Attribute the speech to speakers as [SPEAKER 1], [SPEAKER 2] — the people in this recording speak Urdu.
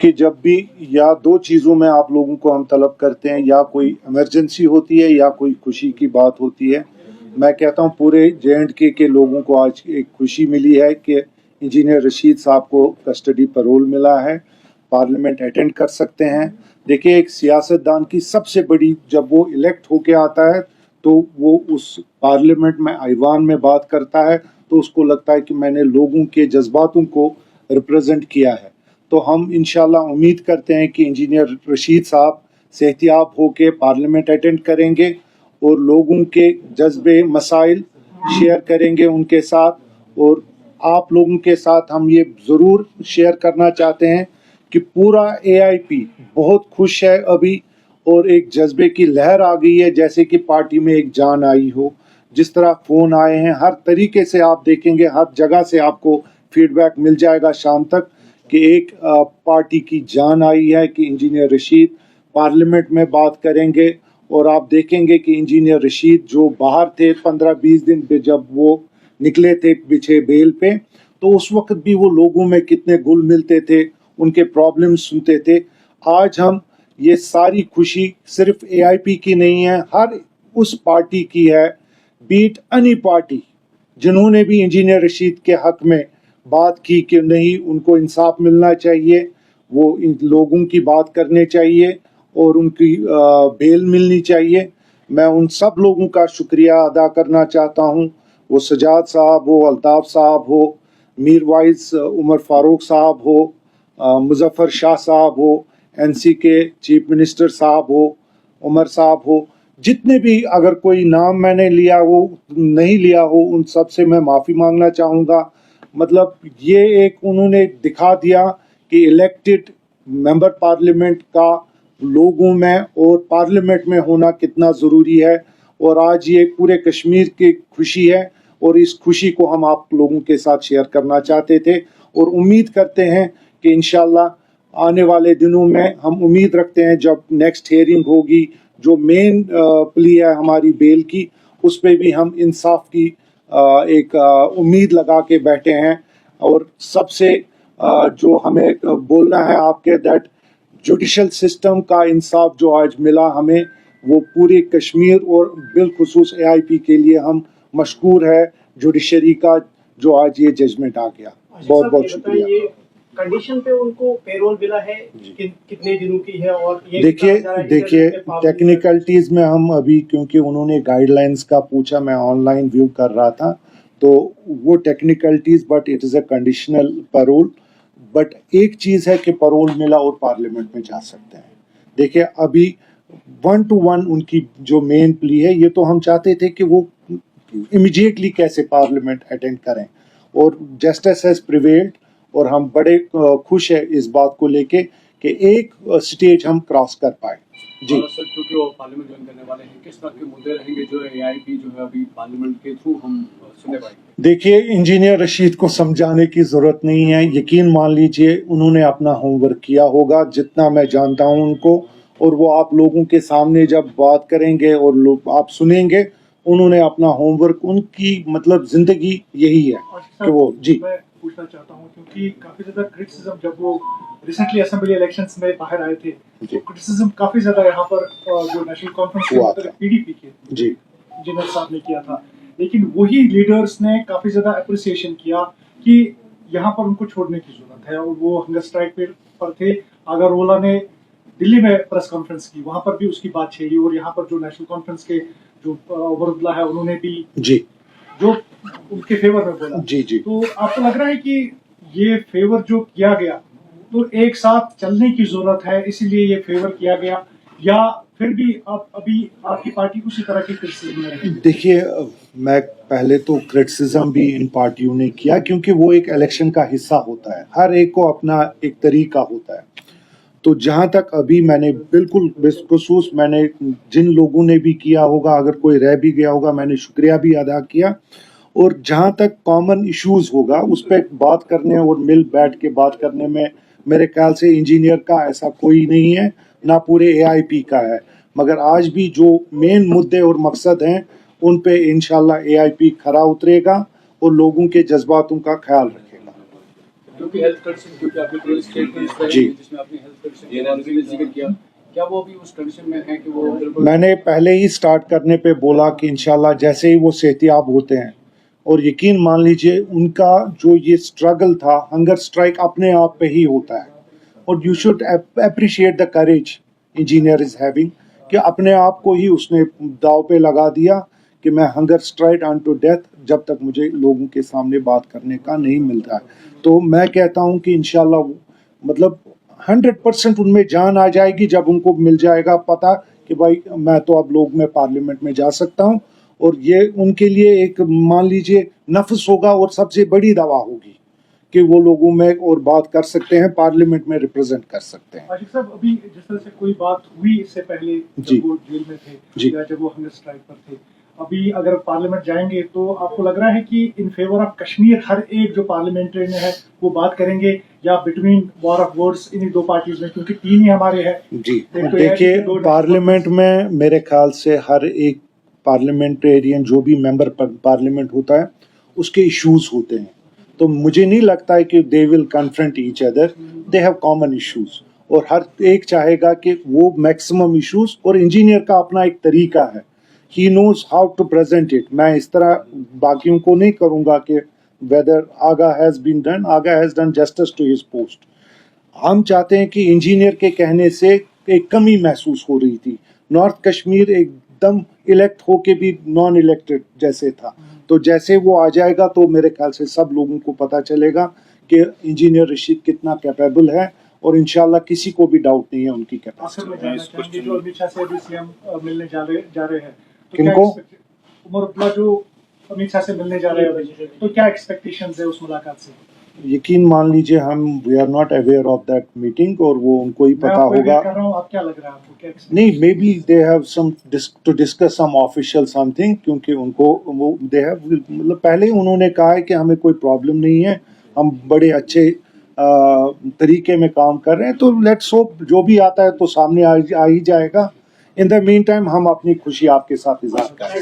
[SPEAKER 1] کہ جب بھی یا دو چیزوں میں آپ لوگوں کو ہم طلب کرتے ہیں, یا کوئی ایمرجنسی ہوتی ہے یا کوئی خوشی کی بات ہوتی ہے. میں کہتا ہوں پورے JNK کے لوگوں کو آج ایک خوشی ملی ہے کہ انجینئر رشید صاحب کو کسٹڈی پرول ملا ہے, پارلیمنٹ اٹینڈ کر سکتے ہیں. دیکھیں ایک سیاستدان کی سب سے بڑی, جب وہ الیکٹ ہو کے آتا ہے تو وہ اس پارلیمنٹ میں ایوان میں بات کرتا ہے تو اس کو لگتا ہے کہ میں نے لوگوں کے جذباتوں کو ریپرزینٹ کیا ہے. تو ہم انشاءاللہ امید کرتے ہیں کہ انجینئر رشید صاحب صحتیاب ہو کے پارلیمنٹ اٹینڈ کریں گے اور لوگوں کے جذبے مسائل شیئر کریں گے ان کے ساتھ. اور آپ لوگوں کے ساتھ ہم یہ ضرور شیئر کرنا چاہتے ہیں کہ پورا AIP بہت خوش ہے ابھی, اور ایک جذبے کی لہر آ گئی ہے, جیسے کہ پارٹی میں ایک جان آئی ہو. جس طرح فون آئے ہیں ہر طریقے سے, آپ دیکھیں گے ہر جگہ سے آپ کو فیڈ بیک مل جائے گا شام تک کہ ایک پارٹی کی جان آئی ہے کہ انجینئر رشید پارلیمنٹ میں بات کریں گے. اور آپ دیکھیں گے کہ انجینئر رشید جو باہر تھے 15-20 دن پہ, جب وہ نکلے تھے پیچھے بیل پہ, تو اس وقت بھی وہ لوگوں میں کتنے گل ملتے تھے, ان کے پرابلم سنتے تھے. آج ہم یہ ساری خوشی صرف AIP کی نہیں ہے, ہر اس پارٹی کی ہے, بیٹ اینی پارٹی, جنہوں نے بھی انجینئر رشید کے حق میں بات کی کہ نہیں ان کو انصاف ملنا چاہیے, وہ ان لوگوں کی بات کرنے چاہیے اور ان کی بیل ملنی چاہیے. میں ان سب لوگوں کا شکریہ ادا کرنا چاہتا ہوں, وہ سجاد صاحب ہو, الطاف صاحب ہو, میر وائز عمر فاروق صاحب ہو, مظفر شاہ صاحب ہو, NC کے چیف منسٹر صاحب ہو, عمر صاحب ہو, جتنے بھی, اگر کوئی نام میں نے لیا ہو نہیں لیا ہو ان سب سے میں معافی مانگنا چاہوں گا. مطلب یہ ایک انہوں نے دکھا دیا کہ الیکٹڈ ممبر پارلیمنٹ کا لوگوں میں اور پارلیمنٹ میں ہونا کتنا ضروری ہے. اور آج یہ پورے کشمیر کی خوشی ہے, اور اس خوشی کو ہم آپ لوگوں کے ساتھ شیئر کرنا چاہتے تھے, اور امید کرتے ہیں کہ انشاءاللہ آنے والے دنوں میں ہم امید رکھتے ہیں جب نیکسٹ ہیئرنگ ہوگی, جو مین پلی ہے ہماری بیل کی, اس پہ بھی ہم انصاف کی ایک امید لگا کے بیٹھے ہیں. اور سب سے جو ہمیں بولنا ہے آپ کے, دیٹ جوڈیشل سسٹم کا انصاف جو آج ملا ہمیں, وہ پورے کشمیر اور بالخصوص AIP کے لیے ہم مشکور ہے جوڈیشری کا, جو آج یہ ججمنٹ آ گیا. بہت بہت شکریہ.
[SPEAKER 2] کنڈیشن پہ ان کو پیرول ملا ہے, کتنے دنوں کی ہے؟ اور
[SPEAKER 1] دیکھیے ٹیکنیکلٹیز میں ہم ابھی, کیونکہ انہوں نے گائیڈ لائنز کا پوچھا, میں آن لائن ویو کر رہا تھا, تو وہ technicalities, but it is a conditional payroll. But ایک چیز ہے کہ پیرول ملا اور پارلیمنٹ میں جا سکتے ہیں. دیکھیں ابھی 1 to 1 ان کی جو مین پلی ہے, یہ تو ہم چاہتے تھے کہ وہ امیڈیٹلی کیسے پارلیمنٹ اٹینڈ کریں, اور جسٹس ہیز پریویلڈ, اور ہم بڑے خوش ہیں اس بات کو لے کے کہ ایک سٹیج ہم کراس کر پائے.
[SPEAKER 3] جی سر, کیونکہ وہ پارلیمنٹ جوائن کرنے والے ہیں, کس طرح کے مدعے رہیں گے جو AIP جو ہے ابھی پارلیمنٹ کے تھرو ہم سننے پائیں گے؟
[SPEAKER 1] دیکھیے انجینئر رشید کو سمجھانے کی ضرورت نہیں ہے, یقین مان لیجئے انہوں نے اپنا ہوم ورک کیا ہوگا, جتنا میں جانتا ہوں ان کو, اور وہ آپ لوگوں کے سامنے جب بات کریں گے اور لوگ آپ سنیں گے, انہوں نے اپنا ہوم ورک, ان کی مطلب زندگی یہی ہے کہ وہ. جی
[SPEAKER 4] میں پوچھنا چاہتا ہوں, کیونکہ کافی زیادہ کرٹیسزم جب وہ ریسنٹلی اسمبلی الیکشنز میں باہر آئے تھے, تو کرٹیسزم کافی زیادہ یہاں پر جو نیشنل کانفرنس کے PDP کے انجینئر صاحب نے کیا تھا, لیکن وہی لیڈرز نے کافی زیادہ اپریسیشن کیا کہ یہاں پر ان کو چھوڑنے کی ضرورت ہے, اور وہ ہنگر اسٹرائک پر تھے. اگر اولا نے دلی میں پریس کانفرنس کی, وہاں پر بھی اس کی بات چھیڑی, اور یہاں پر جو نیشنل کانفرنس کے جو عبداللہ ہے انہوں نے بھی جو ان کے فیور میں بولا. تو آپ کو لگ رہا ہے کہ یہ فیور جو کیا گیا تو ایک ساتھ چلنے کی ضرورت ہے, اسی لیے یہ فیور کیا گیا, یا پھر بھی ابھی آپ کی پارٹی اسی طرح کی کرٹیسزم میں رہے؟
[SPEAKER 1] دیکھیے میں پہلے تو کرٹیسزم بھی ان پارٹیوں نے کیا, کیونکہ وہ ایک الیکشن کا حصہ ہوتا ہے, ہر ایک کو اپنا ایک طریقہ ہوتا ہے. تو جہاں تک ابھی میں نے بالکل بالخصوص میں نے جن لوگوں نے بھی کیا ہوگا, اگر کوئی رہ بھی گیا ہوگا, میں نے شکریہ بھی ادا کیا. اور جہاں تک کامن ایشوز ہوگا اس پہ بات کرنے اور مل بیٹھ کے بات کرنے میں میرے خیال سے انجینئر کا ایسا کوئی نہیں ہے, نہ پورے AIP کا ہے. مگر آج بھی جو مین مدعے اور مقصد ہیں ان پہ انشاءاللہ AIP کھرا اترے گا اور لوگوں کے جذباتوں کا خیال رکھے گا.
[SPEAKER 3] کیونکہ ہیلتھ کنڈیشن کیونکہ آپ نے پورے اسٹیٹمنٹ
[SPEAKER 1] جی
[SPEAKER 3] جس میں اپنی ہیلتھ کنڈیشن کے بارے میں ذکر کیا، کیا وہ ابھی اس کنڈیشن میں ہے کہ وہ بالکل؟
[SPEAKER 1] میں نے پہلے ہی سٹارٹ کرنے پہ بولا کہ انشاءاللہ جیسے ہی وہ صحتیاب ہوتے ہیں، اور یقین مان لیجئے ان کا جو یہ سٹرگل تھا، ہنگر سٹرائک اپنے آپ پہ ہی ہوتا ہے، اور you should appreciate the courage engineer is having, کہ اپنے آپ کو ہی اس نے داؤ پہ لگا دیا کہ میں hunger strike unto death جب تک مجھے لوگوں کے سامنے بات کرنے کا نہیں ملتا ہے۔ تو میں کہتا ہوں کہ انشاءاللہ مطلب 100% ان میں جان آ جائے گی جب ان کو مل جائے گا پتہ کہ بھائی میں تو اب لوگ میں پارلیمنٹ میں جا سکتا ہوں، اور یہ ان کے لیے ایک مان لیجئے نفس ہوگا اور سب سے بڑی دوا ہوگی کہ وہ لوگوں میں اور بات کر سکتے ہیں، پارلیمنٹ میں ریپرزینٹ کر سکتے ہیں۔
[SPEAKER 4] عاشق صاحب، ابھی جس طرح سے کوئی بات ہوئی اس سے پہلے
[SPEAKER 1] جی
[SPEAKER 4] جب وہ جیل میں تھے
[SPEAKER 1] جی
[SPEAKER 4] یا جب وہ ہنگر اسٹرائک پر تھے، ابھی اگر پارلیمنٹ جائیں گے تو آپ کو لگ رہا ہے کہ ان فیور آف کشمیر ہر ایک جو پارلیمنٹرین ہے وہ بات کریں گے، یا بٹوین وار آف ورڈز انہی دو پارٹیز میں، کیونکہ تین ہی ہمارے ہیں؟
[SPEAKER 1] جی
[SPEAKER 4] ایک تو یہ ہے
[SPEAKER 1] دیکھیے،
[SPEAKER 4] کہ دو
[SPEAKER 1] پارلیمنٹ میں میرے خیال سے ہر ایک پارلیمنٹرین جو بھی ممبر پارلیمنٹ ہوتا ہے اس کے ایشوز ہوتے ہیں، تو مجھے نہیں لگتا ہے کہ they will confront each other, they have common issues, اور ہر ایک چاہے گا کہ وہ میکسیمم ایشوز، اور انجینئر کا اپنا ایک طریقہ ہے، he knows how to present it. میں اس طرح باقیوں کو نہیں کروں گا کہ whether Agha has been done, Agha has done justice to his post. ہم چاہتے ہیں کہ انجینئر کے کہنے سے ایک کمی محسوس ہو رہی تھی، نارتھ کشمیر ایک دم الیکٹ ہو کے بھی نان الیکٹڈ جیسے تھا، تو جیسے وہ آ جائے گا تو میرے خیال سے سب لوگوں کو پتہ چلے گا کہ انجینئر رشید کتنا کیپیبل ہے، اور انشاءاللہ کسی کو بھی ڈاؤٹ نہیں ہے ان کی
[SPEAKER 4] آخر میں
[SPEAKER 1] کیپیسٹی۔
[SPEAKER 4] جاننا چاہیں گے جو امت شاہ سے ابھی سی ایم ملنے جا رہے ہیں، تو
[SPEAKER 1] کن
[SPEAKER 4] کیا
[SPEAKER 1] کو؟
[SPEAKER 4] عمر عبداللہ جو امت شاہ سے ملنے جا رہے ہیں ابھی، تو کیا ایکسپیکٹیشنز ہے اس ملاقات سے؟
[SPEAKER 1] یقین مان لیجئے ہم we are not aware of that meeting, اور وہ ان کو ہی
[SPEAKER 4] میں
[SPEAKER 1] پتہ
[SPEAKER 4] آپ کو
[SPEAKER 1] ہوگا۔
[SPEAKER 4] کر رہا ہوں، آپ کیا لگ رہا ہے آپ کو، کیا
[SPEAKER 1] نہیں، may be they have some to discuss some official something, کیونکہ ان کو وہ دے ہیو مطلب پہلے انہوں نے کہا ہے کہ ہمیں کوئی پرابلم نہیں ہے، ہم بڑے اچھے طریقے میں کام کر رہے ہیں، تو لیٹس ہوپ جو بھی آتا ہے تو سامنے آ ہی جائے گا۔ ان دا مین ٹائم ہم اپنی خوشی آپ کے ساتھ اظہار کریں۔